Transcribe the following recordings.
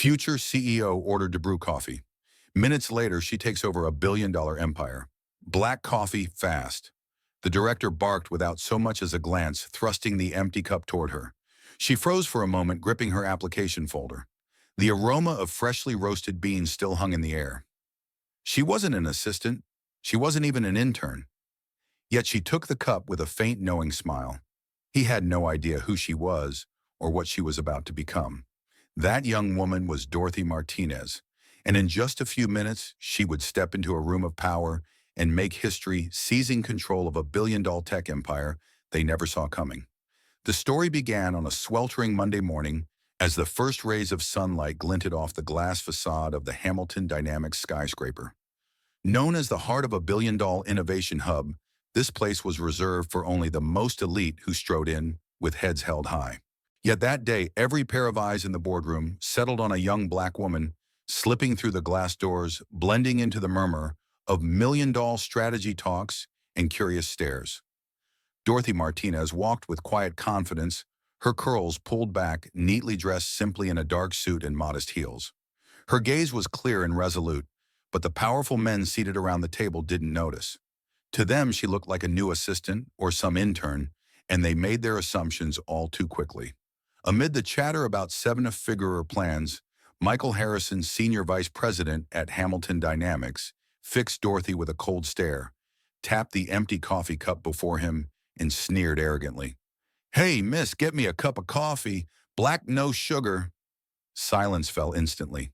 Future CEO ordered to brew coffee. Minutes later, she takes over a $1 billion empire. Black coffee, fast. The director barked without so much as a glance, thrusting the empty cup toward her. She froze for a moment, gripping her application folder. The aroma of freshly roasted beans still hung in the air. She wasn't an assistant. She wasn't even an intern. Yet she took the cup with a faint, knowing smile. He had no idea who she was or what she was about to become. That young woman was Dorothy Martinez, and in just a few minutes, she would step into a room of power and make history, seizing control of a $1 billion tech empire they never saw coming. The story began on a sweltering Monday morning as the first rays of sunlight glinted off the glass facade of the Hamilton Dynamics skyscraper. Known as the heart of a billion-dollar innovation hub, this place was reserved for only the most elite who strode in with heads held high. Yet that day, every pair of eyes in the boardroom settled on a young black woman slipping through the glass doors, blending into the murmur of million-dollar strategy talks and curious stares. Dorothy Martinez walked with quiet confidence, her curls pulled back, neatly dressed simply in a dark suit and modest heels. Her gaze was clear and resolute, but the powerful men seated around the table didn't notice. To them, she looked like a new assistant or some intern, and they made their assumptions all too quickly. Amid the chatter about seven-figure plans, Michael Harrison, senior vice president at Hamilton Dynamics, fixed Dorothy with a cold stare, tapped the empty coffee cup before him, and sneered arrogantly. "Hey, miss, get me a cup of coffee, black, no sugar." Silence fell instantly.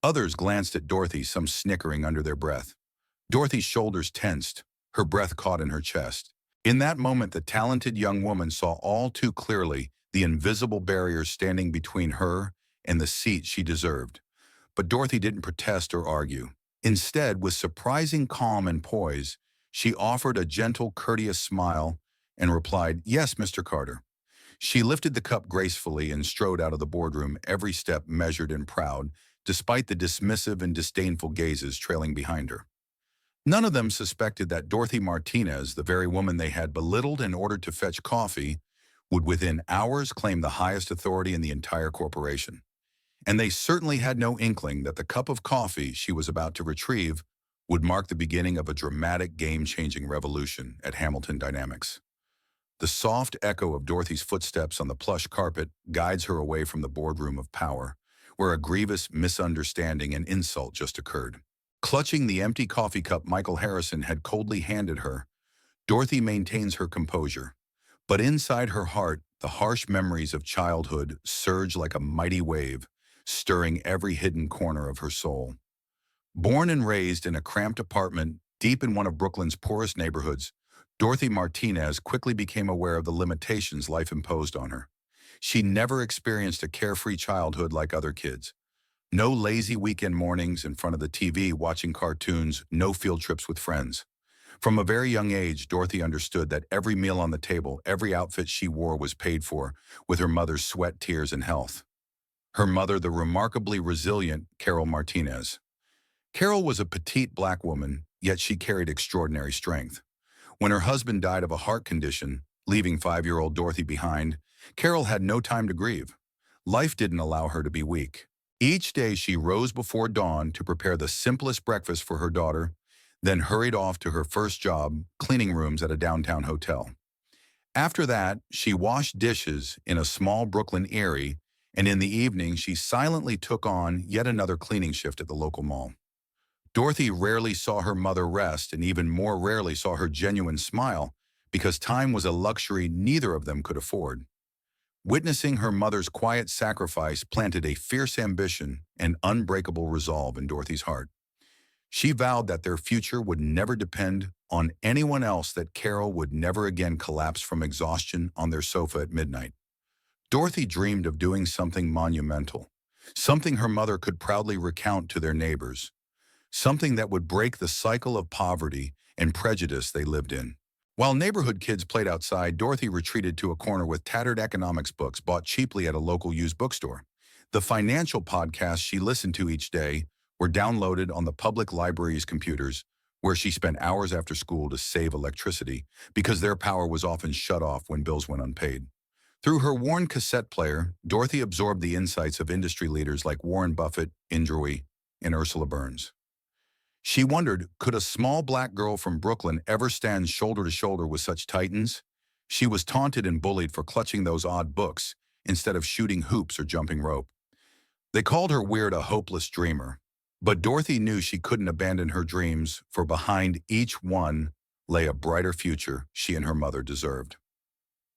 Others glanced at Dorothy, some snickering under their breath. Dorothy's shoulders tensed, her breath caught in her chest. In that moment, the talented young woman saw all too clearly the invisible barriers standing between her and the seat she deserved. But Dorothy didn't protest or argue. Instead, with surprising calm and poise, she offered a gentle, courteous smile and replied, "Yes, Mr. Carter." She lifted the cup gracefully and strode out of the boardroom, every step measured and proud, despite the dismissive and disdainful gazes trailing behind her. None of them suspected that Dorothy Martinez, the very woman they had belittled in order to fetch coffee, would within hours claim the highest authority in the entire corporation. And they certainly had no inkling that the cup of coffee she was about to retrieve would mark the beginning of a dramatic, game-changing revolution at Hamilton Dynamics. The soft echo of Dorothy's footsteps on the plush carpet guides her away from the boardroom of power, where a grievous misunderstanding and insult just occurred. Clutching the empty coffee cup Michael Harrison had coldly handed her, Dorothy maintains her composure. But inside her heart, the harsh memories of childhood surge like a mighty wave, stirring every hidden corner of her soul. Born and raised in a cramped apartment deep in one of Brooklyn's poorest neighborhoods, Dorothy Martinez quickly became aware of the limitations life imposed on her. She never experienced a carefree childhood like other kids. No lazy weekend mornings in front of the TV watching cartoons, no field trips with friends. From a very young age, Dorothy understood that every meal on the table, every outfit she wore was paid for with her mother's sweat, tears, and health. Her mother, the remarkably resilient Carol Martinez. Carol was a petite black woman, yet she carried extraordinary strength. When her husband died of a heart condition, leaving 5-year-old Dorothy behind, Carol had no time to grieve. Life didn't allow her to be weak. Each day she rose before dawn to prepare the simplest breakfast for her daughter, then hurried off to her first job, cleaning rooms at a downtown hotel. After that, she washed dishes in a small Brooklyn Erie, and in the evening she silently took on yet another cleaning shift at the local mall. Dorothy rarely saw her mother rest and even more rarely saw her genuine smile because time was a luxury neither of them could afford. Witnessing her mother's quiet sacrifice planted a fierce ambition and unbreakable resolve in Dorothy's heart. She vowed that their future would never depend on anyone else, that Carol would never again collapse from exhaustion on their sofa at midnight. Dorothy dreamed of doing something monumental, something her mother could proudly recount to their neighbors, something that would break the cycle of poverty and prejudice they lived in. While neighborhood kids played outside, Dorothy retreated to a corner with tattered economics books bought cheaply at a local used bookstore. The financial podcasts she listened to each day were downloaded on the public library's computers, where she spent hours after school to save electricity because their power was often shut off when bills went unpaid. Through her worn cassette player, Dorothy absorbed the insights of industry leaders like Warren Buffett, Indra, and Ursula Burns. She wondered, could a small black girl from Brooklyn ever stand shoulder to shoulder with such titans? She was taunted and bullied for clutching those odd books instead of shooting hoops or jumping rope. They called her weird, a hopeless dreamer. But Dorothy knew she couldn't abandon her dreams, for behind each one lay a brighter future she and her mother deserved.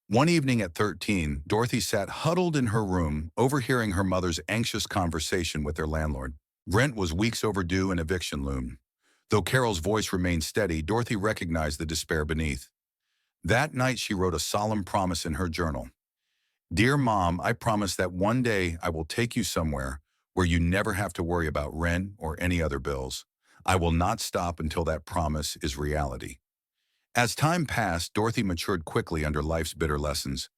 One evening at 13, Dorothy sat huddled in her room, overhearing her mother's anxious conversation with their landlord. Rent was weeks overdue and eviction loomed. Though Carol's voice remained steady, Dorothy recognized the despair beneath. That night she wrote a solemn promise in her journal. "Dear Mom, I promise that one day I will take you somewhere where you never have to worry about rent or any other bills. I will not stop until that promise is reality." As time passed, Dorothy matured quickly under life's bitter lessons.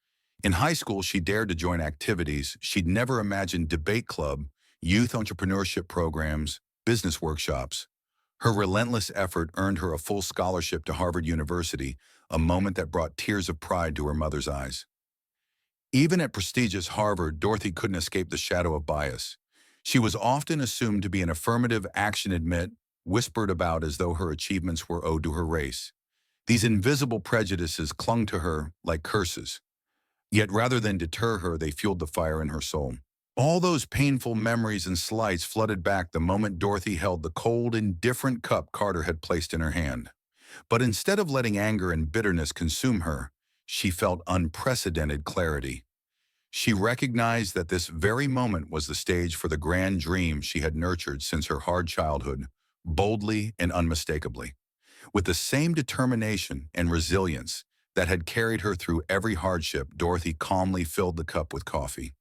In high school, she dared to join activities she'd never imagined: debate club, youth entrepreneurship programs, business workshops. Her relentless effort earned her a full scholarship to Harvard University, a moment that brought tears of pride to her mother's eyes. Even at prestigious Harvard, Dorothy couldn't escape the shadow of bias. She was often assumed to be an affirmative action admit, whispered about as though her achievements were owed to her race. These invisible prejudices clung to her like curses. Yet rather than deter her, they fueled the fire in her soul. All those painful memories and slights flooded back the moment Dorothy held the cold, indifferent cup Carter had placed in her hand. But instead of letting anger and bitterness consume her, she felt unprecedented clarity. She recognized that this very moment was the stage for the grand dream she had nurtured since her hard childhood, boldly and unmistakably. With the same determination and resilience that had carried her through every hardship, Dorothy calmly filled the cup with coffee.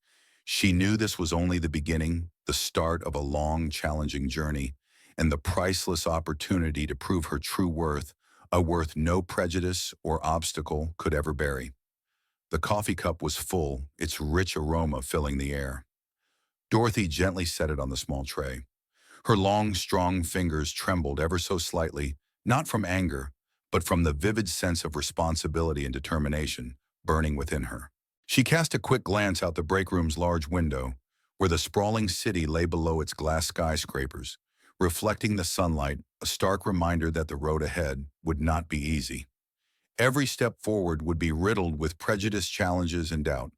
She knew this was only the beginning, the start of a long, challenging journey, and the priceless opportunity to prove her true worth, a worth no prejudice or obstacle could ever bury. The coffee cup was full, its rich aroma filling the air. Dorothy gently set it on the small tray. Her long, strong fingers trembled ever so slightly, not from anger, but from the vivid sense of responsibility and determination burning within her. She cast a quick glance out the break room's large window, where the sprawling city lay below its glass skyscrapers, reflecting the sunlight, a stark reminder that the road ahead would not be easy. Every step forward would be riddled with prejudice, challenges, and doubt.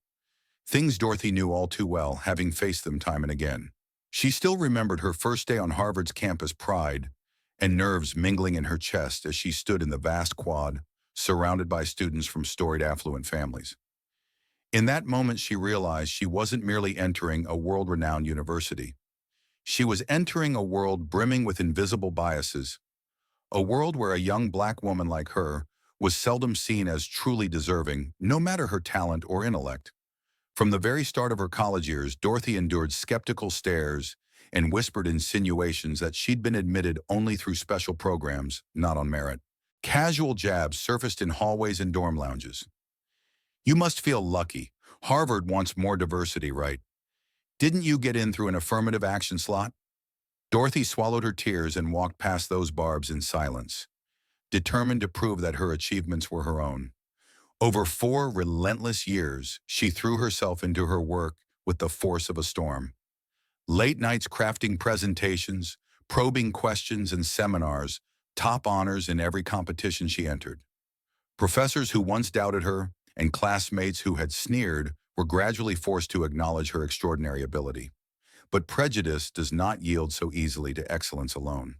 Things Dorothy knew all too well, having faced them time and again. She still remembered her first day on Harvard's campus, pride and nerves mingling in her chest as she stood in the vast quad, surrounded by students from storied, affluent families. In that moment, she realized she wasn't merely entering a world-renowned university. She was entering a world brimming with invisible biases, a world where a young black woman like her was seldom seen as truly deserving, no matter her talent or intellect. From the very start of her college years, Dorothy endured skeptical stares and whispered insinuations that she'd been admitted only through special programs, not on merit. Casual jabs surfaced in hallways and dorm lounges. "You must feel lucky. Harvard wants more diversity, right? Didn't you get in through an affirmative action slot?" Dorothy swallowed her tears and walked past those barbs in silence, determined to prove that her achievements were her own. Over 4 relentless years, she threw herself into her work with the force of a storm. Late nights crafting presentations, probing questions and seminars, top honors in every competition she entered. Professors who once doubted her and classmates who had sneered were gradually forced to acknowledge her extraordinary ability. But prejudice does not yield so easily to excellence alone.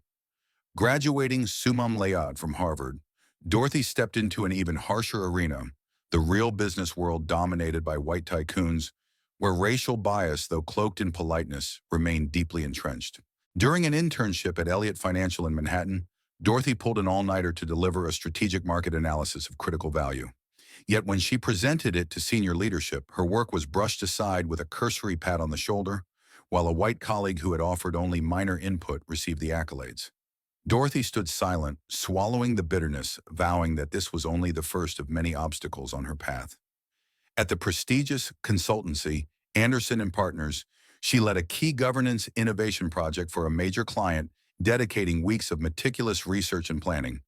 Graduating summa cum laude from Harvard, Dorothy stepped into an even harsher arena, the real business world dominated by white tycoons, where racial bias, though cloaked in politeness, remained deeply entrenched. During an internship at Elliott Financial in Manhattan, Dorothy pulled an all-nighter to deliver a strategic market analysis of critical value. Yet when she presented it to senior leadership, her work was brushed aside with a cursory pat on the shoulder, while a white colleague who had offered only minor input received the accolades. Dorothy stood silent, swallowing the bitterness, vowing that this was only the first of many obstacles on her path. At the prestigious consultancy, Anderson and Partners, she led a key governance innovation project for a major client, dedicating weeks of meticulous research and planning.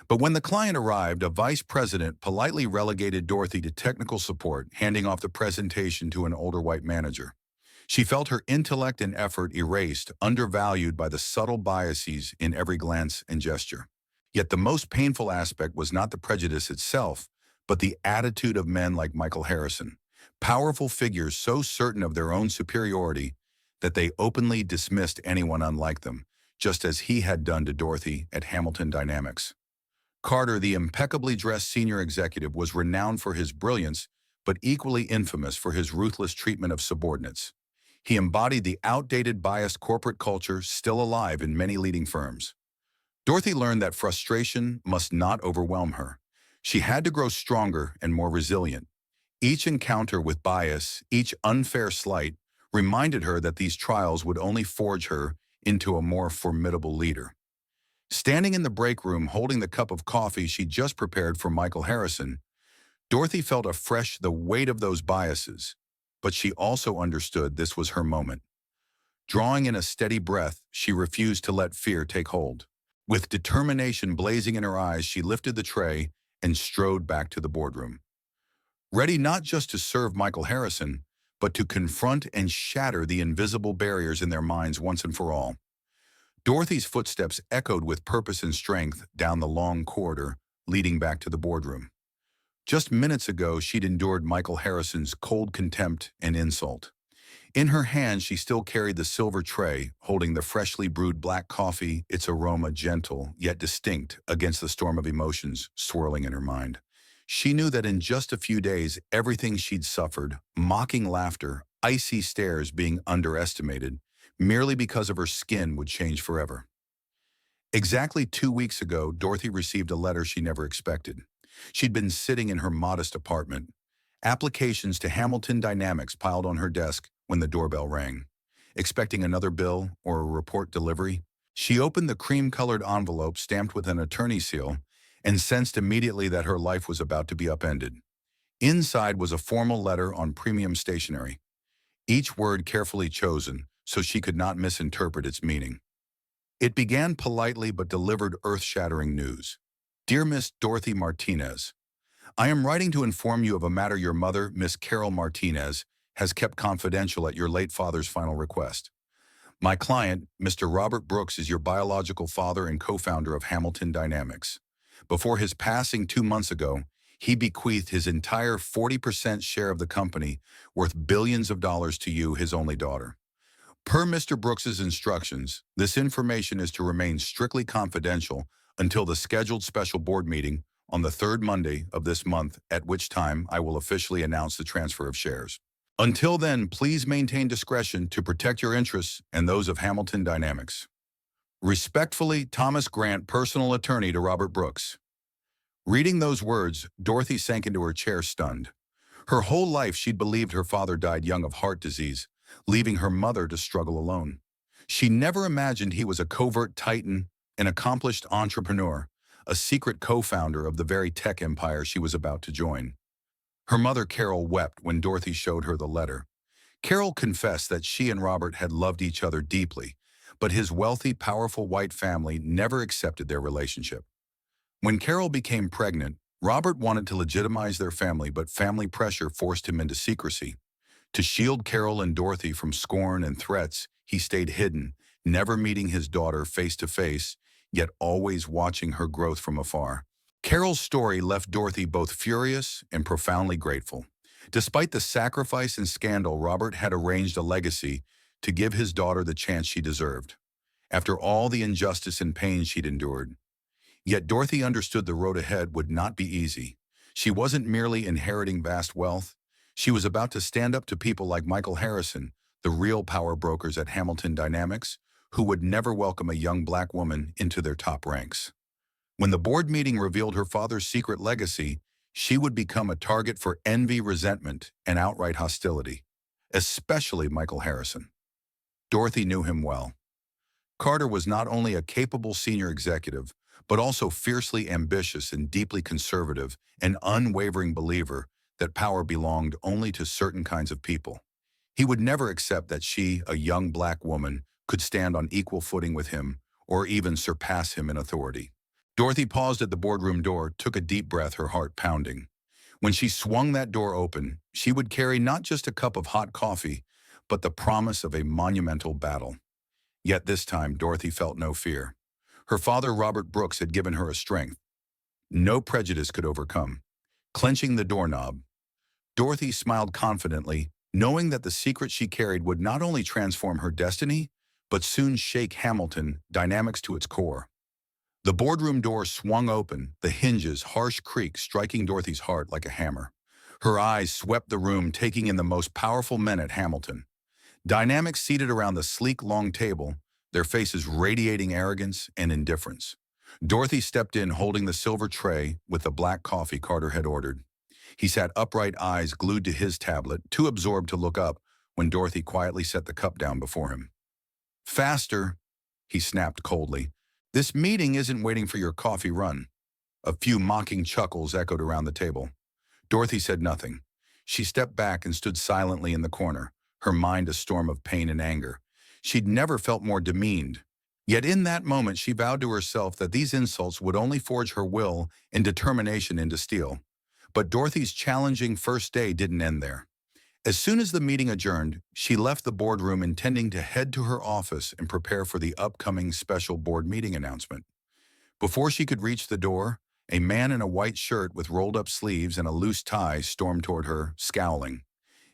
But when the client arrived, a vice president politely relegated Dorothy to technical support, handing off the presentation to an older white manager. She felt her intellect and effort erased, undervalued by the subtle biases in every glance and gesture. Yet the most painful aspect was not the prejudice itself, but the attitude of men like Michael Harrison, powerful figures so certain of their own superiority that they openly dismissed anyone unlike them, just as he had done to Dorothy at Hamilton Dynamics. Carter, the impeccably dressed senior executive, was renowned for his brilliance, but equally infamous for his ruthless treatment of subordinates. He embodied the outdated, biased corporate culture still alive in many leading firms. Dorothy learned that frustration must not overwhelm her. She had to grow stronger and more resilient. Each encounter with bias, each unfair slight, reminded her that these trials would only forge her into a more formidable leader. Standing in the break room holding the cup of coffee she just prepared for Michael Harrison, Dorothy felt afresh the weight of those biases, but she also understood this was her moment. Drawing in a steady breath, she refused to let fear take hold. With determination blazing in her eyes, she lifted the tray and strode back to the boardroom. Ready not just to serve Michael Harrison, but to confront and shatter the invisible barriers in their minds once and for all. Dorothy's footsteps echoed with purpose and strength down the long corridor leading back to the boardroom. Just minutes ago, she'd endured Michael Harrison's cold contempt and insult. In her hand, she still carried the silver tray, holding the freshly brewed black coffee, its aroma gentle yet distinct against the storm of emotions swirling in her mind. She knew that in just a few days, everything she'd suffered, mocking laughter, icy stares, being underestimated, merely because of her skin, would change forever. Exactly 2 weeks ago, Dorothy received a letter she never expected. She'd been sitting in her modest apartment. Applications to Hamilton Dynamics piled on her desk when the doorbell rang. Expecting another bill or a report delivery, she opened the cream-colored envelope stamped with an attorney seal and sensed immediately that her life was about to be upended. Inside was a formal letter on premium stationery, each word carefully chosen so she could not misinterpret its meaning. It began politely but delivered earth-shattering news. Dear Miss Dorothy Martinez, I am writing to inform you of a matter your mother, Miss Carol Martinez, has kept confidential at your late father's final request. My client, Mr. Robert Brooks, is your biological father and co-founder of Hamilton Dynamics. Before his passing 2 months ago, he bequeathed his entire 40% share of the company, worth billions of dollars, to you, his only daughter. Per Mr. Brooks's instructions, this information is to remain strictly confidential until the scheduled special board meeting on the third Monday of this month, at which time I will officially announce the transfer of shares. Until then, please maintain discretion to protect your interests and those of Hamilton Dynamics. Respectfully, Thomas Grant, personal attorney to Robert Brooks. Reading those words, Dorothy sank into her chair stunned. Her whole life she'd believed her father died young of heart disease, leaving her mother to struggle alone. She never imagined he was a covert titan, an accomplished entrepreneur, a secret co-founder of the very tech empire she was about to join. Her mother, Carol, wept when Dorothy showed her the letter. Carol confessed that she and Robert had loved each other deeply, but his wealthy, powerful white family never accepted their relationship. When Carol became pregnant, Robert wanted to legitimize their family, but family pressure forced him into secrecy. To shield Carol and Dorothy from scorn and threats, he stayed hidden, never meeting his daughter face to face, yet always watching her growth from afar. Carol's story left Dorothy both furious and profoundly grateful. Despite the sacrifice and scandal, Robert had arranged a legacy to give his daughter the chance she deserved, after all the injustice and pain she'd endured. Yet Dorothy understood the road ahead would not be easy. She wasn't merely inheriting vast wealth. She was about to stand up to people like Michael Harrison, the real power brokers at Hamilton Dynamics, who would never welcome a young black woman into their top ranks. When the board meeting revealed her father's secret legacy, she would become a target for envy, resentment, and outright hostility, especially Michael Harrison. Dorothy knew him well. Carter was not only a capable senior executive, but also fiercely ambitious and deeply conservative, an unwavering believer that power belonged only to certain kinds of people. He would never accept that she, a young black woman, could stand on equal footing with him or even surpass him in authority. Dorothy paused at the boardroom door, took a deep breath, her heart pounding. When she swung that door open, she would carry not just a cup of hot coffee, but the promise of a monumental battle. Yet this time, Dorothy felt no fear. Her father, Robert Brooks, had given her a strength no prejudice could overcome. Clenching the doorknob, Dorothy smiled confidently, knowing that the secret she carried would not only transform her destiny, but soon shake Hamilton dynamics to its core. The boardroom door swung open, the hinges' harsh creak striking Dorothy's heart like a hammer. Her eyes swept the room, taking in the most powerful men at Hamilton. Dynamics seated around the sleek, long table, their faces radiating arrogance and indifference. Dorothy stepped in holding the silver tray with the black coffee Carter had ordered. He sat upright, eyes glued to his tablet, too absorbed to look up when Dorothy quietly set the cup down before him. "Faster," he snapped coldly. "This meeting isn't waiting for your coffee run." A few mocking chuckles echoed around the table. Dorothy said nothing. She stepped back and stood silently in the corner, her mind a storm of pain and anger. She'd never felt more demeaned. Yet in that moment she vowed to herself that these insults would only forge her will and determination into steel. But Dorothy's challenging first day didn't end there. As soon as the meeting adjourned, she left the boardroom intending to head to her office and prepare for the upcoming special board meeting announcement. Before she could reach the door, a man in a white shirt with rolled-up sleeves and a loose tie stormed toward her, scowling.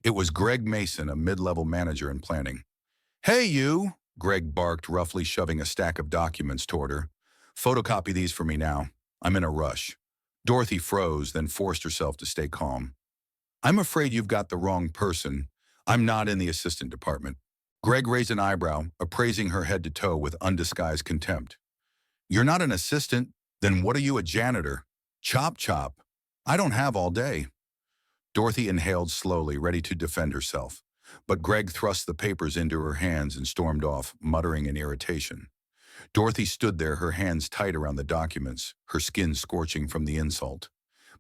It was Greg Mason, a mid-level manager in planning. "Hey, you!" Greg barked, roughly shoving a stack of documents toward her. "Photocopy these for me now. I'm in a rush." Dorothy froze, then forced herself to stay calm. "I'm afraid you've got the wrong person. I'm not in the assistant department." Greg raised an eyebrow, appraising her head to toe with undisguised contempt. "You're not an assistant? Then what are you, a janitor?" "Chop chop. I don't have all day." Dorothy inhaled slowly, ready to defend herself. But Greg thrust the papers into her hands and stormed off, muttering in irritation. Dorothy stood there, her hands tight around the documents, her skin scorching from the insult.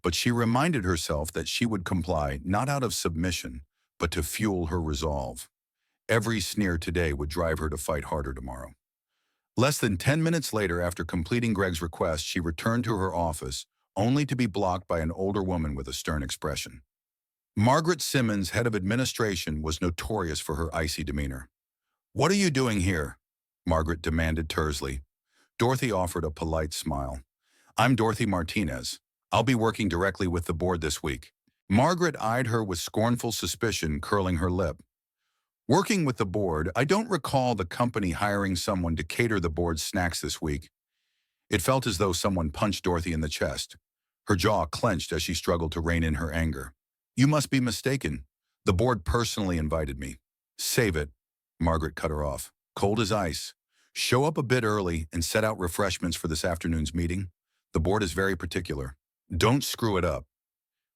But she reminded herself that she would comply not out of submission, but to fuel her resolve. Every sneer today would drive her to fight harder tomorrow. Less than 10 minutes later, after completing Greg's request, she returned to her office, only to be blocked by an older woman with a stern expression. Margaret Simmons, head of administration, was notorious for her icy demeanor. "What are you doing here?" Margaret demanded tersely. Dorothy offered a polite smile. "I'm Dorothy Martinez. I'll be working directly with the board this week." Margaret eyed her with scornful suspicion, curling her lip. "Working with the board? I don't recall the company hiring someone to cater the board's snacks this week." It felt as though someone punched Dorothy in the chest. Her jaw clenched as she struggled to rein in her anger. "You must be mistaken. The board personally invited me." "Save it," Margaret cut her off, cold as ice. "Show up a bit early and set out refreshments for this afternoon's meeting. The board is very particular. Don't screw it up."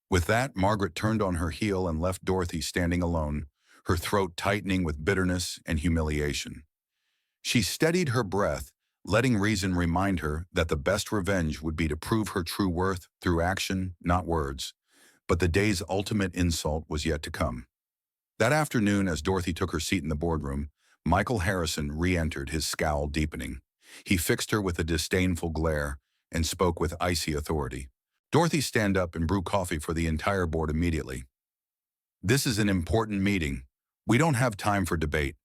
With that, Margaret turned on her heel and left Dorothy standing alone, her throat tightening with bitterness and humiliation. She steadied her breath, letting reason remind her that the best revenge would be to prove her true worth through action, not words. But the day's ultimate insult was yet to come. That afternoon, as Dorothy took her seat in the boardroom, Michael Harrison re-entered, his scowl deepening. He fixed her with a disdainful glare and spoke with icy authority. "Dorothy, stand up and brew coffee for the entire board immediately. This is an important meeting. We don't have time for debate."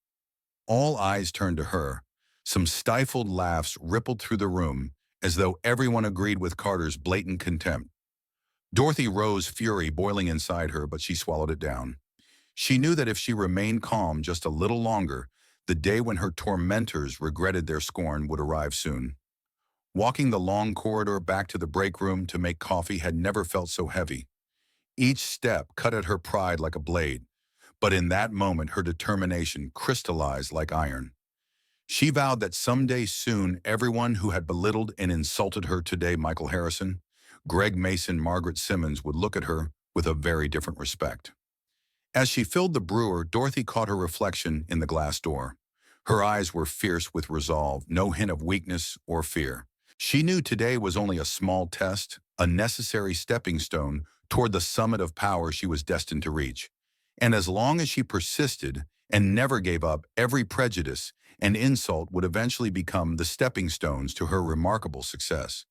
All eyes turned to her. Some stifled laughs rippled through the room, as though everyone agreed with Carter's blatant contempt. Dorothy rose, fury boiling inside her, but she swallowed it down. She knew that if she remained calm just a little longer, the day when her tormentors regretted their scorn would arrive soon. Walking the long corridor back to the break room to make coffee had never felt so heavy. Each step cut at her pride like a blade, but in that moment her determination crystallized like iron. She vowed that someday soon everyone who had belittled and insulted her today, Michael Harrison, Greg Mason, Margaret Simmons, would look at her with a very different respect. As she filled the brewer, Dorothy caught her reflection in the glass door. Her eyes were fierce with resolve, no hint of weakness or fear. She knew today was only a small test, a necessary stepping stone toward the summit of power she was destined to reach. And as long as she persisted and never gave up, every prejudice and insult would eventually become the stepping stones to her remarkable success.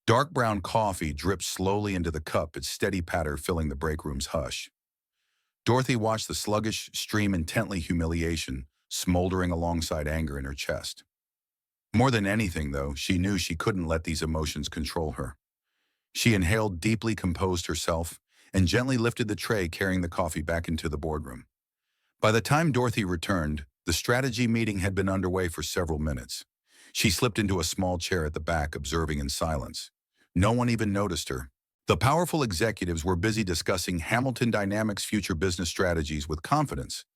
Dark brown coffee dripped slowly into the cup, its steady patter filling the break room's hush. Dorothy watched the sluggish stream intently, humiliation smoldering alongside anger in her chest. More than anything, though, she knew she couldn't let these emotions control her. She inhaled deeply, composed herself, and gently lifted the tray carrying the coffee back into the boardroom. By the time Dorothy returned, the strategy meeting had been underway for several minutes. She slipped into a small chair at the back, observing in silence. No one even noticed her. The powerful executives were busy discussing Hamilton Dynamics' future business strategies with confidence,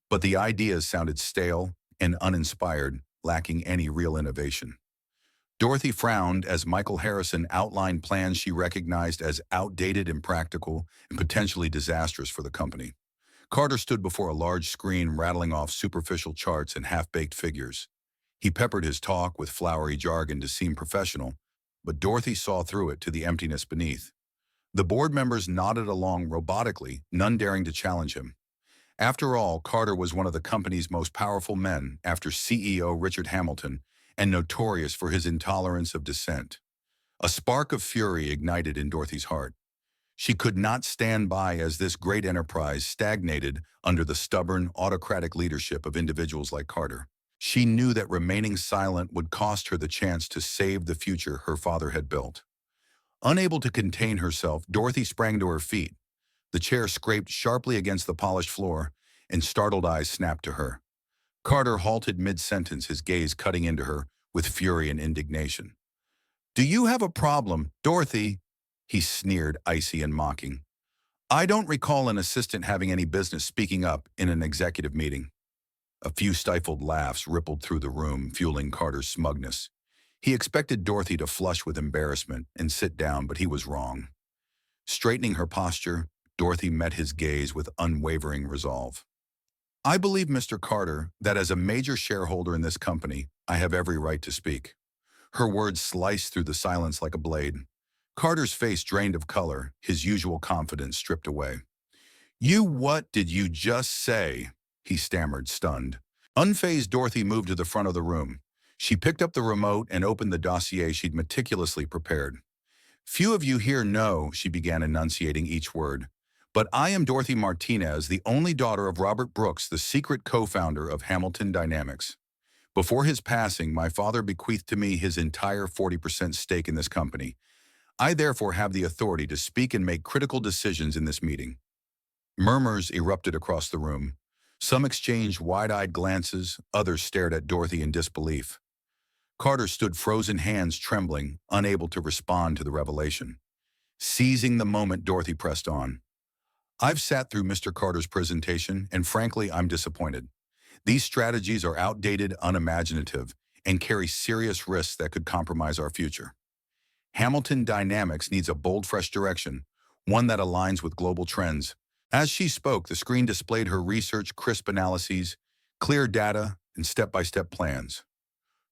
but the ideas sounded stale and uninspired, lacking any real innovation. Dorothy frowned as Michael Harrison outlined plans she recognized as outdated, impractical, and potentially disastrous for the company. Carter stood before a large screen rattling off superficial charts and half-baked figures. He peppered his talk with flowery jargon to seem professional, but Dorothy saw through it to the emptiness beneath. The board members nodded along robotically, none daring to challenge him. After all, Carter was one of the company's most powerful men after CEO Richard Hamilton, and notorious for his intolerance of dissent. A spark of fury ignited in Dorothy's heart. She could not stand by as this great enterprise stagnated under the stubborn, autocratic leadership of individuals like Carter. She knew that remaining silent would cost her the chance to save the future her father had built. Unable to contain herself, Dorothy sprang to her feet. The chair scraped sharply against the polished floor, and startled eyes snapped to her. Carter halted mid-sentence, his gaze cutting into her with fury and indignation. "Do you have a problem, Dorothy?" he sneered, icy and mocking. "I don't recall an assistant having any business speaking up in an executive meeting." A few stifled laughs rippled through the room, fueling Carter's smugness. He expected Dorothy to flush with embarrassment and sit down, but he was wrong. Straightening her posture, Dorothy met his gaze with unwavering resolve. "I believe, Mr. Carter, that as a major shareholder in this company, I have every right to speak." Her words sliced through the silence like a blade. Carter's face drained of color, his usual confidence stripped away. What did you just say?" he stammered, stunned. Unfazed, Dorothy moved to the front of the room. She picked up the remote and opened the dossier she'd meticulously prepared. "Few of you here know," she began enunciating each word, "but I am Dorothy Martinez, the only daughter of Robert Brooks, the secret co-founder of Hamilton Dynamics. Before his passing, my father bequeathed to me his entire 40% stake in this company. I therefore have the authority to speak and make critical decisions in this meeting." Murmurs erupted across the room. Some exchanged wide-eyed glances, others stared at Dorothy in disbelief. Carter stood, frozen hands trembling, unable to respond to the revelation. Seizing the moment, Dorothy pressed on. "I've sat through Mr. Carter's presentation, and frankly, I'm disappointed. These strategies are outdated, unimaginative, and carry serious risks that could compromise our future. Hamilton Dynamics needs a bold, fresh direction, one that aligns with global trends." As she spoke, the screen displayed her research, crisp analyses, clear data, and step-by-step plans.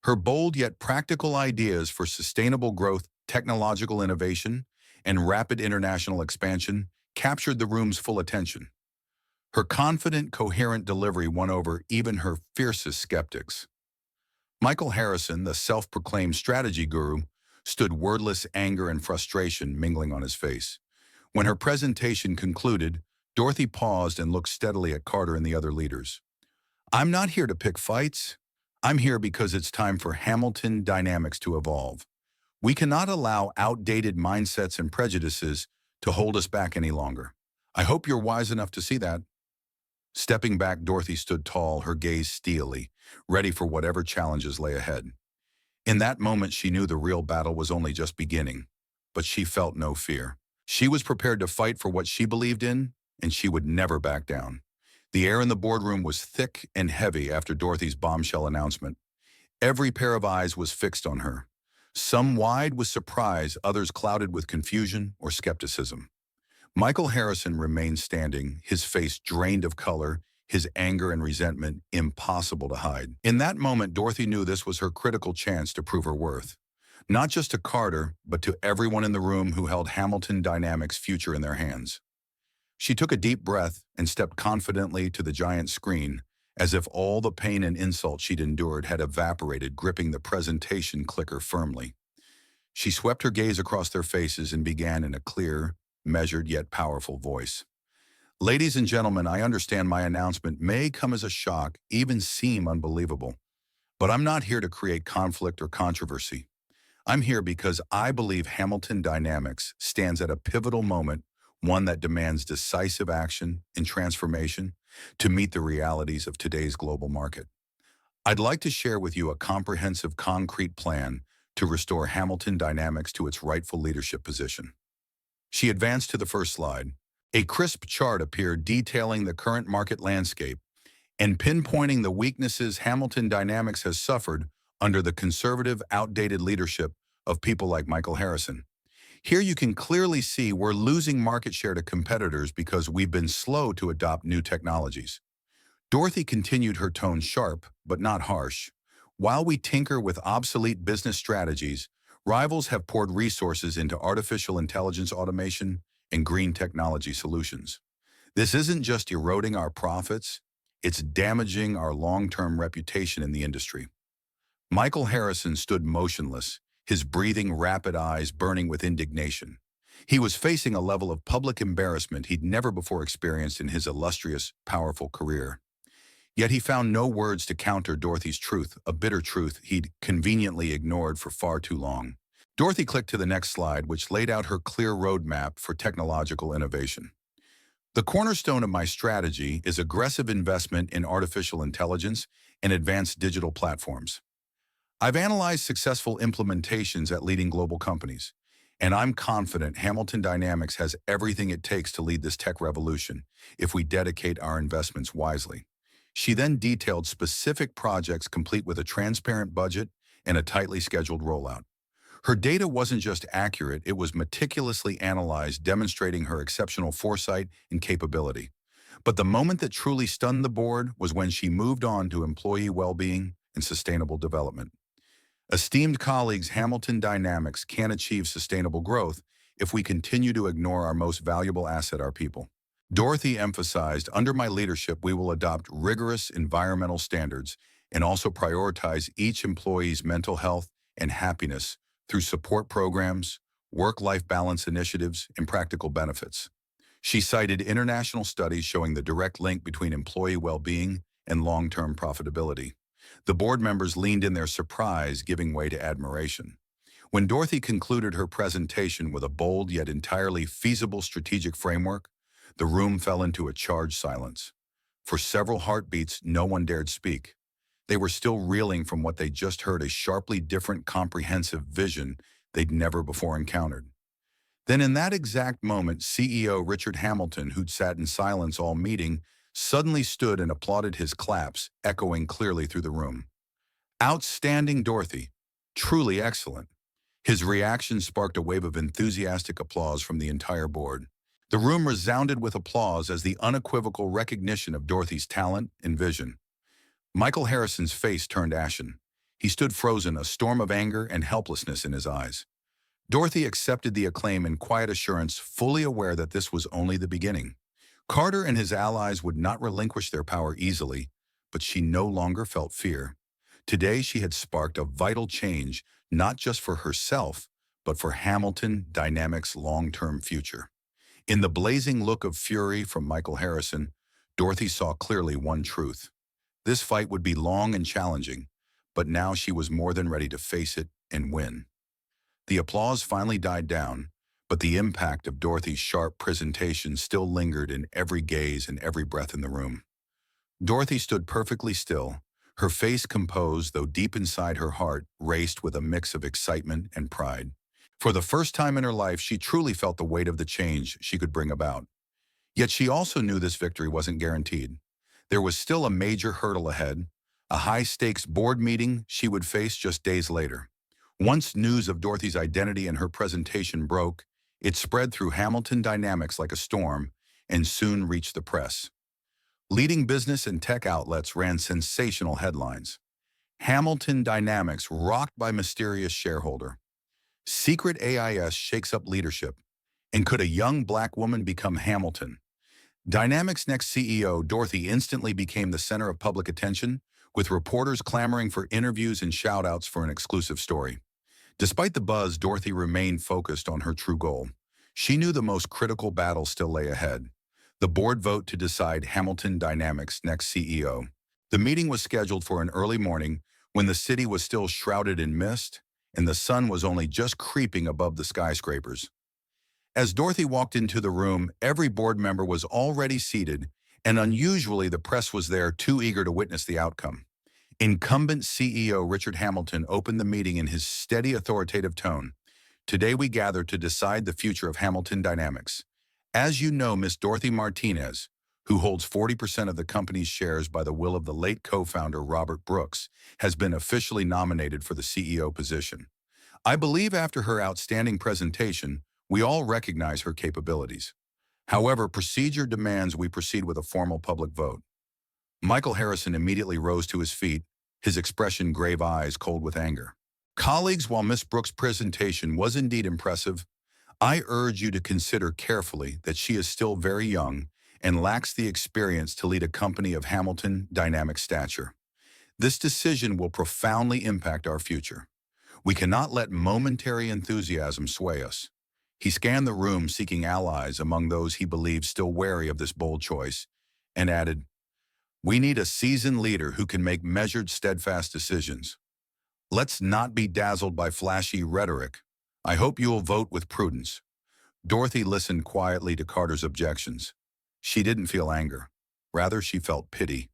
Her bold yet practical ideas for sustainable growth, technological innovation, and rapid international expansion captured the room's full attention. Her confident, coherent delivery won over even her fiercest skeptics. Michael Harrison, the self-proclaimed strategy guru, stood wordless, anger and frustration mingling on his face. When her presentation concluded, Dorothy paused and looked steadily at Carter and the other leaders. "I'm not here to pick fights. I'm here because it's time for Hamilton Dynamics to evolve. We cannot allow outdated mindsets and prejudices to hold us back any longer. I hope you're wise enough to see that." Stepping back, Dorothy stood tall, her gaze steely, ready for whatever challenges lay ahead. In that moment, she knew the real battle was only just beginning, but she felt no fear. She was prepared to fight for what she believed in, and she would never back down. The air in the boardroom was thick and heavy after Dorothy's bombshell announcement. Every pair of eyes was fixed on her, some wide with surprise, others clouded with confusion or skepticism. Michael Harrison remained standing, his face drained of color, his anger and resentment impossible to hide. In that moment, Dorothy knew this was her critical chance to prove her worth. Not just to Carter, but to everyone in the room who held Hamilton Dynamics' future in their hands. She took a deep breath and stepped confidently to the giant screen, as if all the pain and insult she'd endured had evaporated, gripping the presentation clicker firmly. She swept her gaze across their faces and began in a clear, measured yet powerful voice. Ladies and gentlemen, I understand my announcement may come as a shock, even seem unbelievable. But I'm not here to create conflict or controversy. I'm here because I believe Hamilton Dynamics stands at a pivotal moment, one that demands decisive action and transformation to meet the realities of today's global market. I'd like to share with you a comprehensive, concrete plan to restore Hamilton Dynamics to its rightful leadership position. She advanced to the first slide. A crisp chart appeared detailing the current market landscape and pinpointing the weaknesses Hamilton Dynamics has suffered under the conservative, outdated leadership of people like Michael Harrison. Here you can clearly see we're losing market share to competitors because we've been slow to adopt new technologies. Dorothy continued, her tone sharp, but not harsh. While we tinker with obsolete business strategies, rivals have poured resources into artificial intelligence automation and green technology solutions. This isn't just eroding our profits, it's damaging our long-term reputation in the industry. Michael Harrison stood motionless, his breathing rapid eyes burning with indignation. He was facing a level of public embarrassment he'd never before experienced in his illustrious, powerful career. Yet he found no words to counter Dorothy's truth, a bitter truth he'd conveniently ignored for far too long. Dorothy clicked to the next slide, which laid out her clear roadmap for technological innovation. The cornerstone of my strategy is aggressive investment in artificial intelligence and advanced digital platforms. I've analyzed successful implementations at leading global companies, and I'm confident Hamilton Dynamics has everything it takes to lead this tech revolution if we dedicate our investments wisely. She then detailed specific projects complete with a transparent budget and a tightly scheduled rollout. Her data wasn't just accurate, it was meticulously analyzed, demonstrating her exceptional foresight and capability. But the moment that truly stunned the board was when she moved on to employee well-being and sustainable development. Esteemed colleagues, Hamilton Dynamics can't achieve sustainable growth if we continue to ignore our most valuable asset, our people. Dorothy emphasized, under my leadership, we will adopt rigorous environmental standards and also prioritize each employee's mental health and happiness through support programs, work-life balance initiatives, and practical benefits. She cited international studies showing the direct link between employee well-being and long-term profitability. The board members leaned in their surprise, giving way to admiration. When Dorothy concluded her presentation with a bold yet entirely feasible strategic framework, the room fell into a charged silence. For several heartbeats, no one dared speak. They were still reeling from what they just heard, a sharply different, comprehensive vision they'd never before encountered. Then in that exact moment, CEO Richard Hamilton, who'd sat in silence all meeting, suddenly stood and applauded, his claps echoing clearly through the room. Outstanding, Dorothy. Truly excellent. His reaction sparked a wave of enthusiastic applause from the entire board. The room resounded with applause as the unequivocal recognition of Dorothy's talent and vision. Michael Harrison's face turned ashen. He stood frozen, a storm of anger and helplessness in his eyes. Dorothy accepted the acclaim in quiet assurance, fully aware that this was only the beginning. Carter and his allies would not relinquish their power easily, but she no longer felt fear. Today she had sparked a vital change, not just for herself, but for Hamilton Dynamics' long-term future. In the blazing look of fury from Michael Harrison, Dorothy saw clearly one truth. This fight would be long and challenging, but now she was more than ready to face it and win. The applause finally died down, but the impact of Dorothy's sharp presentation still lingered in every gaze and every breath in the room. Dorothy stood perfectly still, her face composed, though deep inside her heart raced with a mix of excitement and pride. For the first time in her life, she truly felt the weight of the change she could bring about. Yet she also knew this victory wasn't guaranteed. There was still a major hurdle ahead, a high-stakes board meeting she would face just days later. Once news of Dorothy's identity and her presentation broke, it spread through Hamilton Dynamics like a storm and soon reached the press. Leading business and tech outlets ran sensational headlines. Hamilton Dynamics rocked by mysterious shareholder. Secret AIS shakes up leadership. And could a young black woman become Hamilton? Dynamics' next CEO, Dorothy, instantly became the center of public attention, with reporters clamoring for interviews and shout-outs for an exclusive story. Despite the buzz, Dorothy remained focused on her true goal. She knew the most critical battle still lay ahead, the board vote to decide Hamilton Dynamics' next CEO. The meeting was scheduled for an early morning when the city was still shrouded in mist and the sun was only just creeping above the skyscrapers. As Dorothy walked into the room, every board member was already seated, and unusually the press was there, too eager to witness the outcome. Incumbent CEO Richard Hamilton opened the meeting in his steady, authoritative tone. Today we gather to decide the future of Hamilton Dynamics. As you know, Miss Dorothy Martinez, who holds 40% of the company's shares by the will of the late co-founder Robert Brooks, has been officially nominated for the CEO position. I believe after her outstanding presentation, we all recognize her capabilities. However, procedure demands we proceed with a formal public vote. Michael Harrison immediately rose to his feet, his expression grave eyes cold with anger. Colleagues, while Miss Brooks' presentation was indeed impressive, I urge you to consider carefully that she is still very young and lacks the experience to lead a company of Hamilton Dynamics stature. This decision will profoundly impact our future. We cannot let momentary enthusiasm sway us. He scanned the room seeking allies among those he believed still wary of this bold choice, and added, "We need a seasoned leader who can make measured, steadfast decisions. Let's not be dazzled by flashy rhetoric. I hope you will vote with prudence." Dorothy listened quietly to Carter's objections. She didn't feel anger. Rather, she felt pity.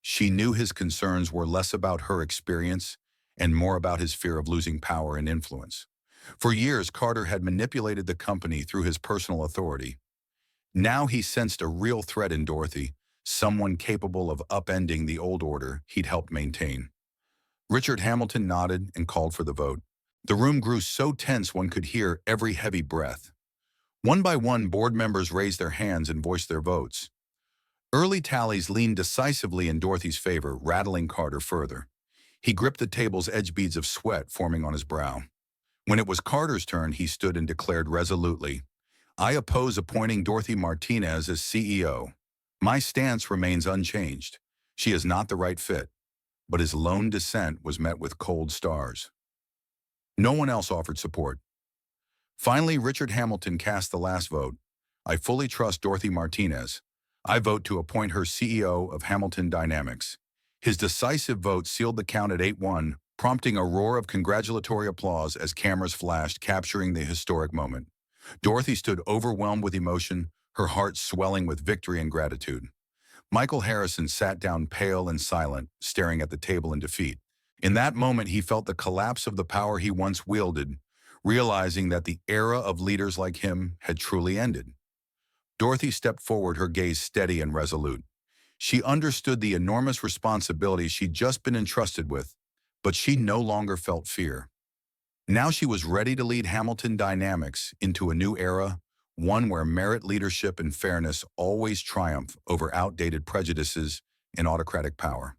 She knew his concerns were less about her experience and more about his fear of losing power and influence. For years, Carter had manipulated the company through his personal authority. Now he sensed a real threat in Dorothy, someone capable of upending the old order he'd helped maintain. Richard Hamilton nodded and called for the vote. The room grew so tense one could hear every heavy breath. One by one, board members raised their hands and voiced their votes. Early tallies leaned decisively in Dorothy's favor, rattling Carter further. He gripped the table's edge, beads of sweat forming on his brow. When it was Carter's turn, he stood and declared resolutely, "I oppose appointing Dorothy Martinez as CEO. My stance remains unchanged. She is not the right fit." But his lone dissent was met with cold stars. No one else offered support. Finally, Richard Hamilton cast the last vote. "I fully trust Dorothy Martinez. I vote to appoint her CEO of Hamilton Dynamics." His decisive vote sealed the count at 8-1, prompting a roar of congratulatory applause as cameras flashed, capturing the historic moment. Dorothy stood overwhelmed with emotion, her heart swelling with victory and gratitude. Michael Harrison sat down pale and silent, staring at the table in defeat. In that moment, he felt the collapse of the power he once wielded, realizing that the era of leaders like him had truly ended. Dorothy stepped forward, her gaze steady and resolute. She understood the enormous responsibility she'd just been entrusted with, but she no longer felt fear. Now she was ready to lead Hamilton Dynamics into a new era, one where merit, leadership, and fairness always triumph over outdated prejudices and autocratic power.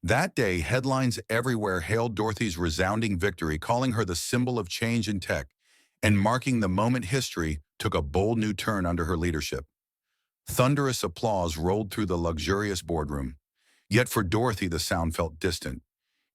That day, headlines everywhere hailed Dorothy's resounding victory, calling her the symbol of change in tech, and marking the moment history took a bold new turn under her leadership. Thunderous applause rolled through the luxurious boardroom. Yet for Dorothy, the sound felt distant.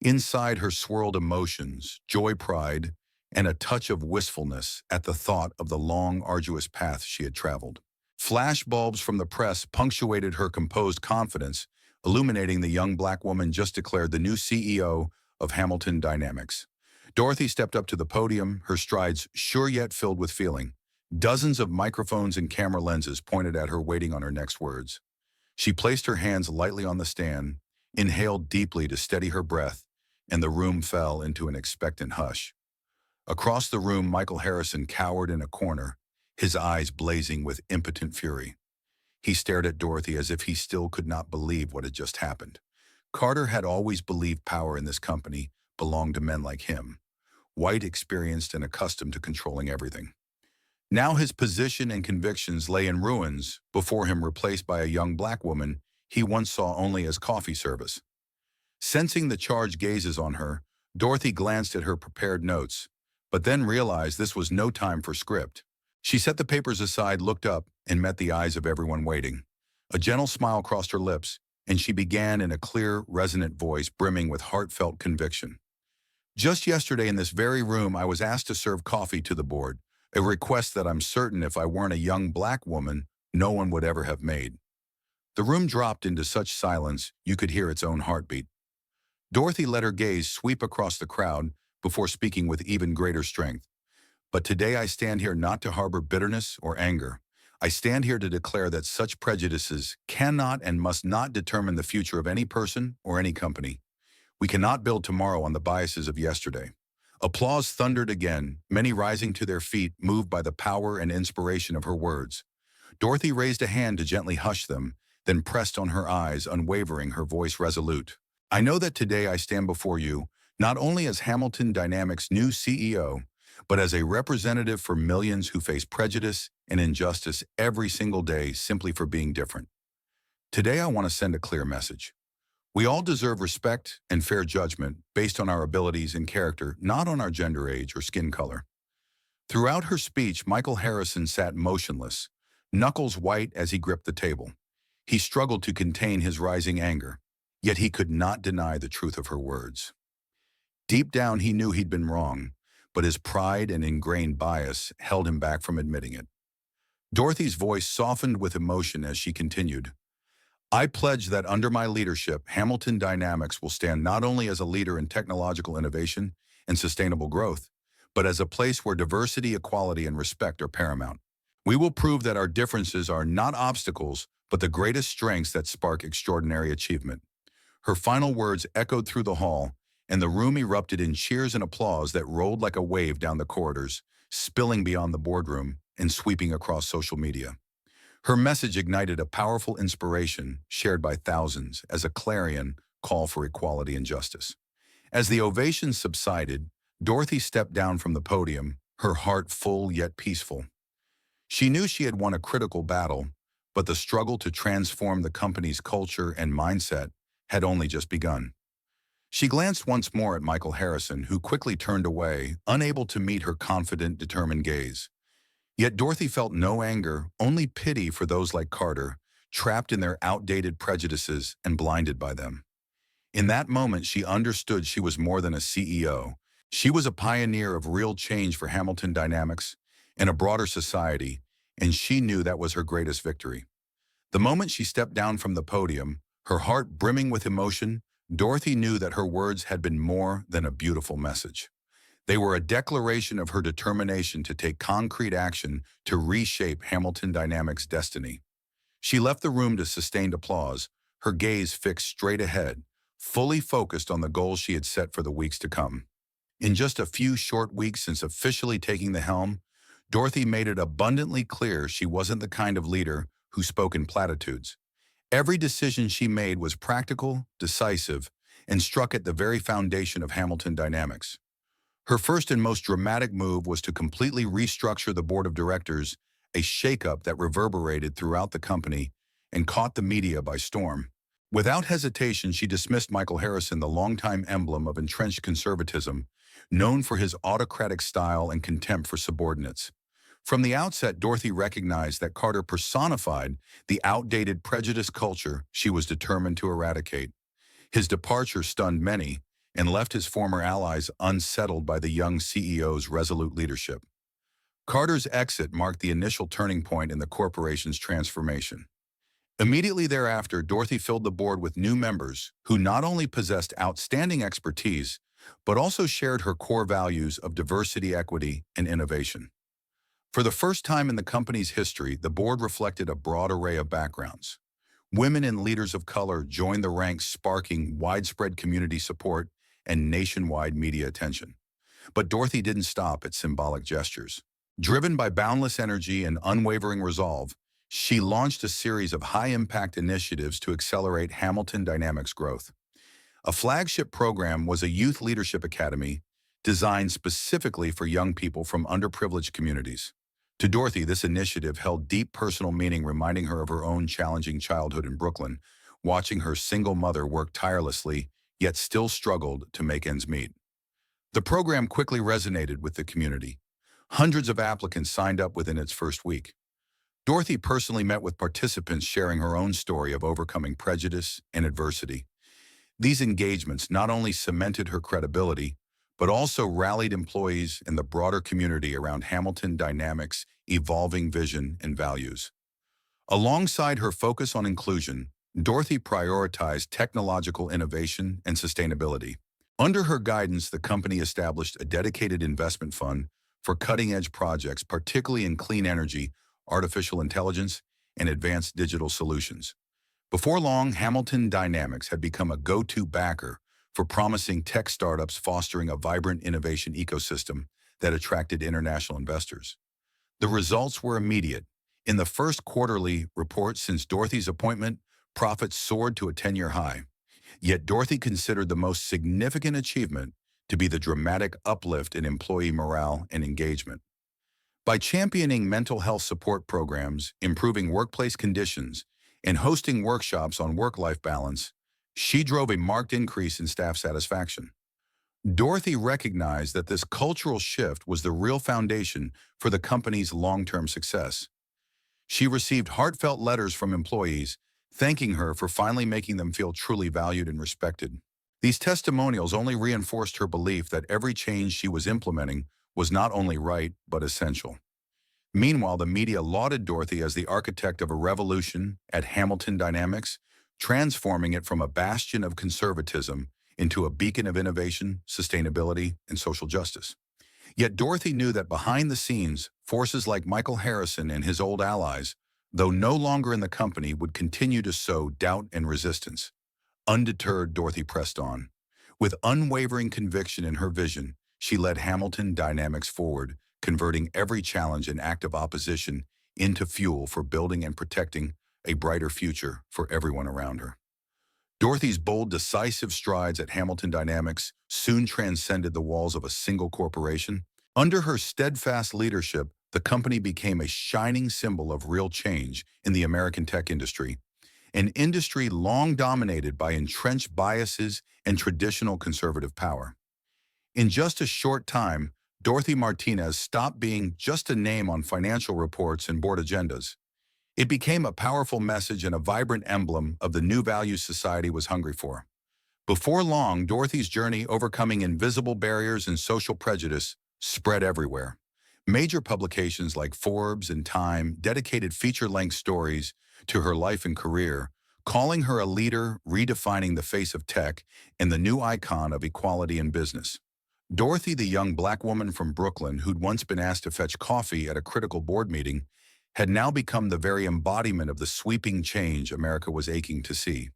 Inside her swirled emotions, joy, pride, and a touch of wistfulness at the thought of the long, arduous path she had traveled. Flash bulbs from the press punctuated her composed confidence, illuminating the young black woman just declared the new CEO of Hamilton Dynamics. Dorothy stepped up to the podium, her strides sure yet filled with feeling. Dozens of microphones and camera lenses pointed at her, waiting on her next words. She placed her hands lightly on the stand, inhaled deeply to steady her breath, and the room fell into an expectant hush. Across the room, Michael Harrison cowered in a corner, his eyes blazing with impotent fury. He stared at Dorothy as if he still could not believe what had just happened. Carter had always believed power in this company belonged to men like him, white, experienced, and accustomed to controlling everything. Now his position and convictions lay in ruins before him, replaced by a young black woman he once saw only as coffee service. Sensing the charged gazes on her, Dorothy glanced at her prepared notes, but then realized this was no time for script. She set the papers aside, looked up, and met the eyes of everyone waiting. A gentle smile crossed her lips, and she began in a clear, resonant voice brimming with heartfelt conviction. Just yesterday in this very room, I was asked to serve coffee to the board, a request that I'm certain if I weren't a young black woman, no one would ever have made. The room dropped into such silence you could hear its own heartbeat. Dorothy let her gaze sweep across the crowd before speaking with even greater strength. But today I stand here not to harbor bitterness or anger. I stand here to declare that such prejudices cannot and must not determine the future of any person or any company. We cannot build tomorrow on the biases of yesterday. Applause thundered again, many rising to their feet, moved by the power and inspiration of her words. Dorothy raised a hand to gently hush them, then pressed on her eyes, unwavering, her voice resolute. I know that today I stand before you, not only as Hamilton Dynamics' new CEO, but as a representative for millions who face prejudice and injustice every single day simply for being different. Today I want to send a clear message. We all deserve respect and fair judgment based on our abilities and character, not on our gender, age, or skin color. Throughout her speech, Michael Harrison sat motionless, knuckles white as he gripped the table. He struggled to contain his rising anger, yet he could not deny the truth of her words. Deep down, he knew he'd been wrong, but his pride and ingrained bias held him back from admitting it. Dorothy's voice softened with emotion as she continued. I pledge that under my leadership, Hamilton Dynamics will stand not only as a leader in technological innovation and sustainable growth, but as a place where diversity, equality, and respect are paramount. We will prove that our differences are not obstacles, but the greatest strengths that spark extraordinary achievement. Her final words echoed through the hall, and the room erupted in cheers and applause that rolled like a wave down the corridors, spilling beyond the boardroom and sweeping across social media. Her message ignited a powerful inspiration shared by thousands as a clarion call for equality and justice. As the ovations subsided, Dorothy stepped down from the podium, her heart full yet peaceful. She knew she had won a critical battle, but the struggle to transform the company's culture and mindset had only just begun. She glanced once more at Michael Harrison, who quickly turned away, unable to meet her confident, determined gaze. Yet Dorothy felt no anger, only pity for those like Carter, trapped in their outdated prejudices and blinded by them. In that moment, she understood she was more than a CEO. She was a pioneer of real change for Hamilton Dynamics and a broader society, and she knew that was her greatest victory. The moment she stepped down from the podium, her heart brimming with emotion, Dorothy knew that her words had been more than a beautiful message. They were a declaration of her determination to take concrete action to reshape Hamilton Dynamics' destiny. She left the room to sustained applause, her gaze fixed straight ahead, fully focused on the goals she had set for the weeks to come. In just a few short weeks since officially taking the helm, Dorothy made it abundantly clear she wasn't the kind of leader who spoke in platitudes. Every decision she made was practical, decisive, and struck at the very foundation of Hamilton Dynamics. Her first and most dramatic move was to completely restructure the board of directors, a shakeup that reverberated throughout the company and caught the media by storm. Without hesitation, she dismissed Michael Harrison, the longtime emblem of entrenched conservatism, known for his autocratic style and contempt for subordinates. From the outset, Dorothy recognized that Carter personified the outdated prejudice culture she was determined to eradicate. His departure stunned many and left his former allies unsettled by the young CEO's resolute leadership. Carter's exit marked the initial turning point in the corporation's transformation. Immediately thereafter, Dorothy filled the board with new members who not only possessed outstanding expertise, but also shared her core values of diversity, equity, and innovation. For the first time in the company's history, the board reflected a broad array of backgrounds. Women and leaders of color joined the ranks, sparking widespread community support and nationwide media attention. But Dorothy didn't stop at symbolic gestures. Driven by boundless energy and unwavering resolve, she launched a series of high-impact initiatives to accelerate Hamilton Dynamics' growth. A flagship program was a youth leadership academy designed specifically for young people from underprivileged communities. To Dorothy, this initiative held deep personal meaning, reminding her of her own challenging childhood in Brooklyn, watching her single mother work tirelessly, yet still struggled to make ends meet. The program quickly resonated with the community. Hundreds of applicants signed up within its first week. Dorothy personally met with participants sharing her own story of overcoming prejudice and adversity. These engagements not only cemented her credibility, but also rallied employees and the broader community around Hamilton Dynamics' evolving vision and values. Alongside her focus on inclusion, Dorothy prioritized technological innovation and sustainability. Under her guidance, the company established a dedicated investment fund for cutting-edge projects, particularly in clean energy, artificial intelligence, and advanced digital solutions. Before long, Hamilton Dynamics had become a go-to backer for promising tech startups, fostering a vibrant innovation ecosystem that attracted international investors. The results were immediate. In the first quarterly report since Dorothy's appointment, profits soared to a 10-year high. Yet Dorothy considered the most significant achievement to be the dramatic uplift in employee morale and engagement. By championing mental health support programs, improving workplace conditions, and hosting workshops on work-life balance, she drove a marked increase in staff satisfaction. Dorothy recognized that this cultural shift was the real foundation for the company's long-term success. She received heartfelt letters from employees thanking her for finally making them feel truly valued and respected. These testimonials only reinforced her belief that every change she was implementing was not only right, but essential. Meanwhile, the media lauded Dorothy as the architect of a revolution at Hamilton Dynamics, transforming it from a bastion of conservatism into a beacon of innovation, sustainability, and social justice. Yet Dorothy knew that behind the scenes, forces like Michael Harrison and his old allies, though no longer in the company, would continue to sow doubt and resistance. Undeterred, Dorothy pressed on. With unwavering conviction in her vision, she led Hamilton Dynamics forward, converting every challenge and act of opposition into fuel for building and protecting a brighter future for everyone around her. Dorothy's bold, decisive strides at Hamilton Dynamics soon transcended the walls of a single corporation. Under her steadfast leadership, the company became a shining symbol of real change in the American tech industry, an industry long dominated by entrenched biases and traditional conservative power. In just a short time, Dorothy Martinez stopped being just a name on financial reports and board agendas. It became a powerful message and a vibrant emblem of the new values society was hungry for. Before long, Dorothy's journey overcoming invisible barriers and social prejudice spread everywhere. Major publications like Forbes and Time dedicated feature-length stories to her life and career, calling her a leader redefining the face of tech and the new icon of equality in business. Dorothy, the young black woman from Brooklyn who'd once been asked to fetch coffee at a critical board meeting, had now become the very embodiment of the sweeping change America was aching to see.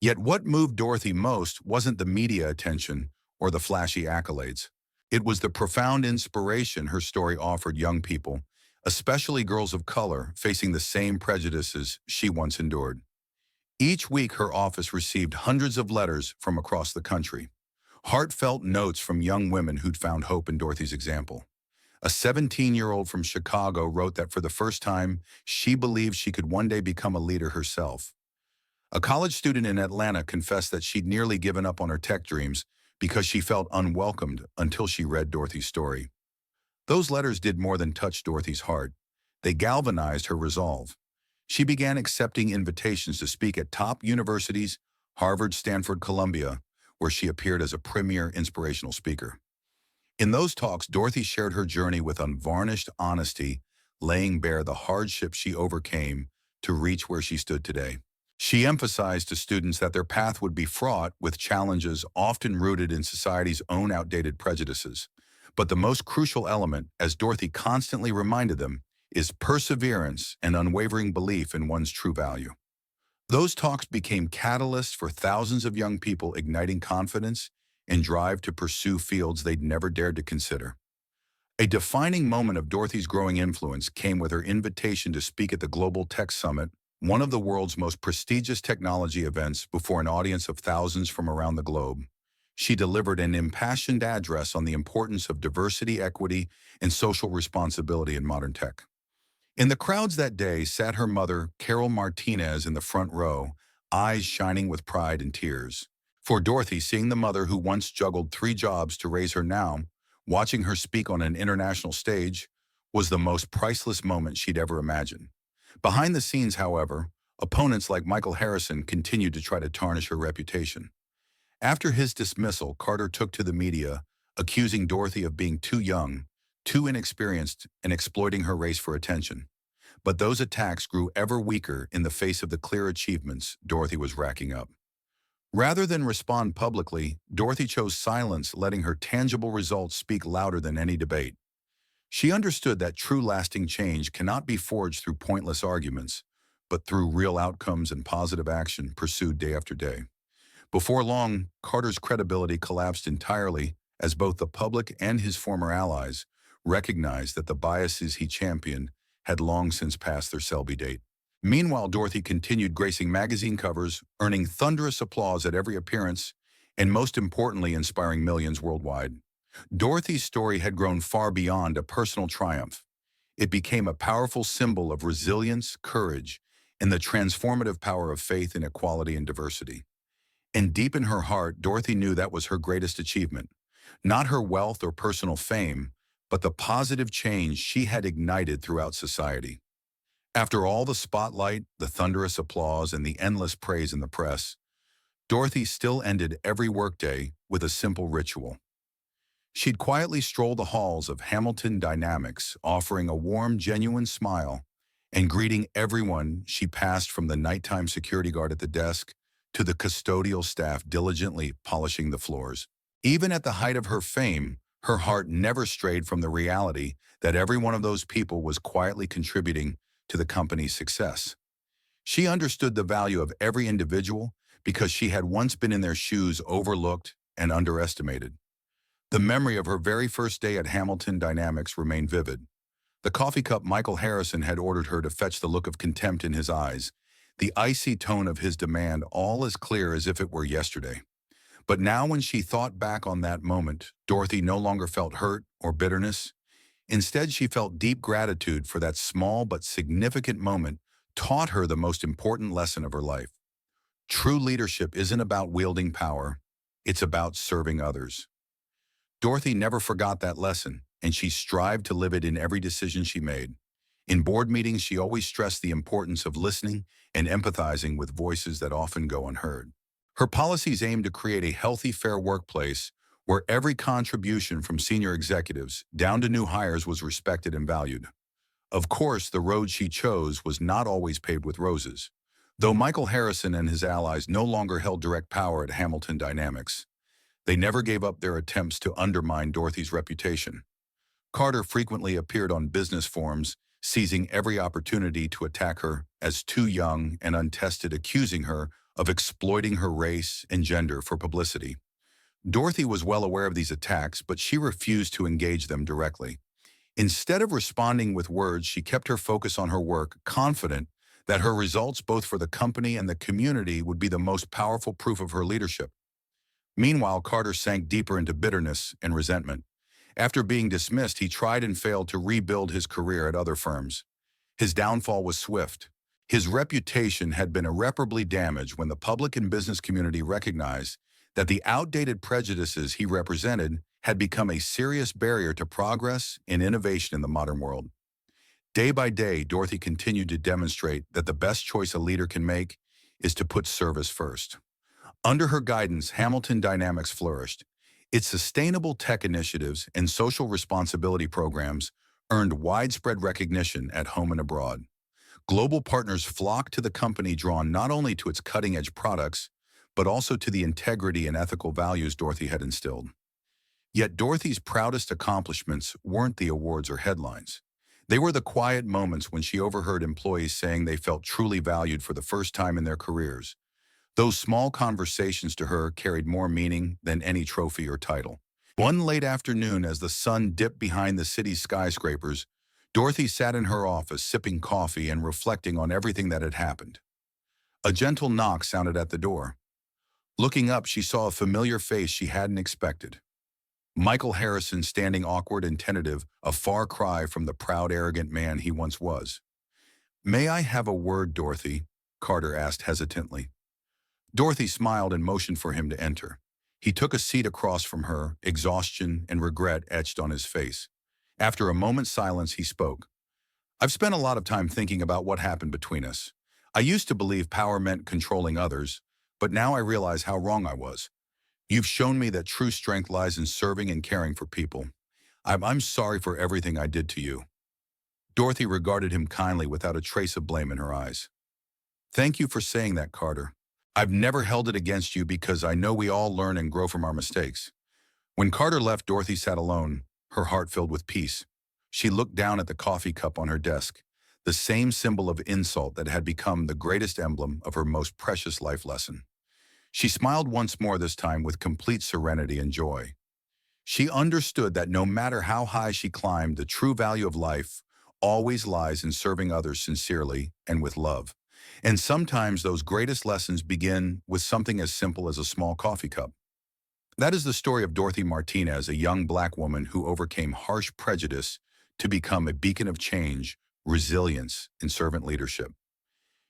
Yet what moved Dorothy most wasn't the media attention or the flashy accolades. It was the profound inspiration her story offered young people, especially girls of color facing the same prejudices she once endured. Each week, her office received hundreds of letters from across the country, heartfelt notes from young women who'd found hope in Dorothy's example. A 17-year-old from Chicago wrote that for the first time, she believed she could one day become a leader herself. A college student in Atlanta confessed that she'd nearly given up on her tech dreams because she felt unwelcomed until she read Dorothy's story. Those letters did more than touch Dorothy's heart. They galvanized her resolve. She began accepting invitations to speak at top universities, Harvard, Stanford, Columbia, where she appeared as a premier inspirational speaker. In those talks, Dorothy shared her journey with unvarnished honesty, laying bare the hardships she overcame to reach where she stood today. She emphasized to students that their path would be fraught with challenges often rooted in society's own outdated prejudices. But the most crucial element, as Dorothy constantly reminded them, is perseverance and unwavering belief in one's true value. Those talks became catalysts for thousands of young people, igniting confidence and drive to pursue fields they'd never dared to consider. A defining moment of Dorothy's growing influence came with her invitation to speak at the Global Tech Summit, one of the world's most prestigious technology events, before an audience of thousands from around the globe. She delivered an impassioned address on the importance of diversity, equity, and social responsibility in modern tech. In the crowds that day sat her mother, Carol Martinez, in the front row, eyes shining with pride and tears. For Dorothy, seeing the mother who once juggled 3 jobs to raise her now, watching her speak on an international stage, was the most priceless moment she'd ever imagined. Behind the scenes, however, opponents like Michael Harrison continued to try to tarnish her reputation. After his dismissal, Carter took to the media, accusing Dorothy of being too young, too inexperienced, and exploiting her race for attention. But those attacks grew ever weaker in the face of the clear achievements Dorothy was racking up. Rather than respond publicly, Dorothy chose silence, letting her tangible results speak louder than any debate. She understood that true lasting change cannot be forged through pointless arguments, but through real outcomes and positive action pursued day after day. Before long, Carter's credibility collapsed entirely as both the public and his former allies recognized that the biases he championed had long since passed their sell-by date. Meanwhile, Dorothy continued gracing magazine covers, earning thunderous applause at every appearance, and most importantly, inspiring millions worldwide. Dorothy's story had grown far beyond a personal triumph. It became a powerful symbol of resilience, courage, and the transformative power of faith in equality and diversity. And deep in her heart, Dorothy knew that was her greatest achievement. Not her wealth or personal fame, but the positive change she had ignited throughout society. After all the spotlight, the thunderous applause, and the endless praise in the press, Dorothy still ended every workday with a simple ritual. She'd quietly stroll the halls of Hamilton Dynamics, offering a warm, genuine smile and greeting everyone she passed, from the nighttime security guard at the desk to the custodial staff diligently polishing the floors. Even at the height of her fame, her heart never strayed from the reality that every one of those people was quietly contributing to the company's success. She understood the value of every individual because she had once been in their shoes, overlooked and underestimated. The memory of her very first day at Hamilton Dynamics remained vivid. The coffee cup Michael Harrison had ordered her to fetch, the look of contempt in his eyes, the icy tone of his demand, all as clear as if it were yesterday. But now, when she thought back on that moment, Dorothy no longer felt hurt or bitterness. Instead, she felt deep gratitude for that small but significant moment taught her the most important lesson of her life. True leadership isn't about wielding power, it's about serving others. Dorothy never forgot that lesson, and she strived to live it in every decision she made. In board meetings, she always stressed the importance of listening and empathizing with voices that often go unheard. Her policies aimed to create a healthy, fair workplace where every contribution from senior executives down to new hires was respected and valued. Of course, the road she chose was not always paved with roses. Though Michael Harrison and his allies no longer held direct power at Hamilton Dynamics, they never gave up their attempts to undermine Dorothy's reputation. Carter frequently appeared on business forums, seizing every opportunity to attack her as too young and untested, accusing her of exploiting her race and gender for publicity. Dorothy was well aware of these attacks, but she refused to engage them directly. Instead of responding with words, she kept her focus on her work, confident that her results, both for the company and the community, would be the most powerful proof of her leadership. Meanwhile, Carter sank deeper into bitterness and resentment. After being dismissed, he tried and failed to rebuild his career at other firms. His downfall was swift. His reputation had been irreparably damaged when the public and business community recognized that the outdated prejudices he represented had become a serious barrier to progress and innovation in the modern world. Day by day, Dorothy continued to demonstrate that the best choice a leader can make is to put service first. Under her guidance, Hamilton Dynamics flourished. Its sustainable tech initiatives and social responsibility programs earned widespread recognition at home and abroad. Global partners flocked to the company, drawn not only to its cutting-edge products, but also to the integrity and ethical values Dorothy had instilled. Yet Dorothy's proudest accomplishments weren't the awards or headlines. They were the quiet moments when she overheard employees saying they felt truly valued for the first time in their careers. Those small conversations to her carried more meaning than any trophy or title. One late afternoon, as the sun dipped behind the city's skyscrapers, Dorothy sat in her office sipping coffee and reflecting on everything that had happened. A gentle knock sounded at the door. Looking up, she saw a familiar face she hadn't expected. Michael Harrison, standing awkward and tentative, a far cry from the proud, arrogant man he once was. "May I have a word, Dorothy?" Carter asked hesitantly. Dorothy smiled and motioned for him to enter. He took a seat across from her, exhaustion and regret etched on his face. After a moment's silence, he spoke. "I've spent a lot of time thinking about what happened between us. I used to believe power meant controlling others, but now I realize how wrong I was. You've shown me that true strength lies in serving and caring for people. I'm sorry for everything I did to you. Dorothy regarded him kindly without a trace of blame in her eyes. Thank you for saying that, Carter. I've never held it against you because I know we all learn and grow from our mistakes. When Carter left, Dorothy sat alone, her heart filled with peace. She looked down at the coffee cup on her desk, the same symbol of insult that had become the greatest emblem of her most precious life lesson. She smiled once more, this time with complete serenity and joy. She understood that no matter how high she climbed, the true value of life always lies in serving others sincerely and with love. And sometimes those greatest lessons begin with something as simple as a small coffee cup. That is the story of Dorothy Martinez, a young Black woman who overcame harsh prejudice to become a beacon of change, resilience, and servant leadership.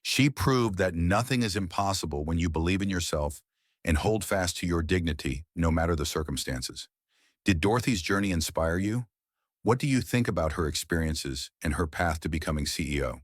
She proved that nothing is impossible when you believe in yourself and hold fast to your dignity, no matter the circumstances. Did Dorothy's journey inspire you? What do you think about her experiences and her path to becoming CEO?